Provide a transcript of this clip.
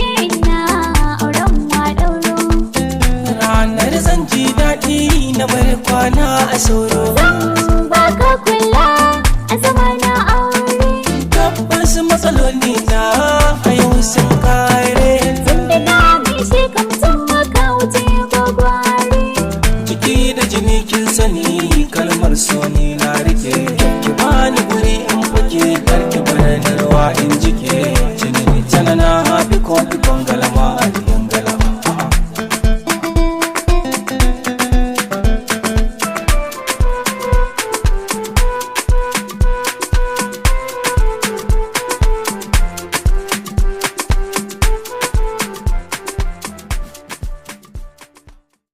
ke ina auren ma dauro. Ranar zan ji daɗi na bar kwana a sauro. Zan baka kula a zama na aure. Tabbas matsaloli na a yau sun kare. Tun da na mishe ka mutum maka wuce gwagware. Jiki da jini kin sani kalmar so ne na rike. Ki bani guri in fake karki bar da ruwa in jike. Jini tana na hafi kofi galama.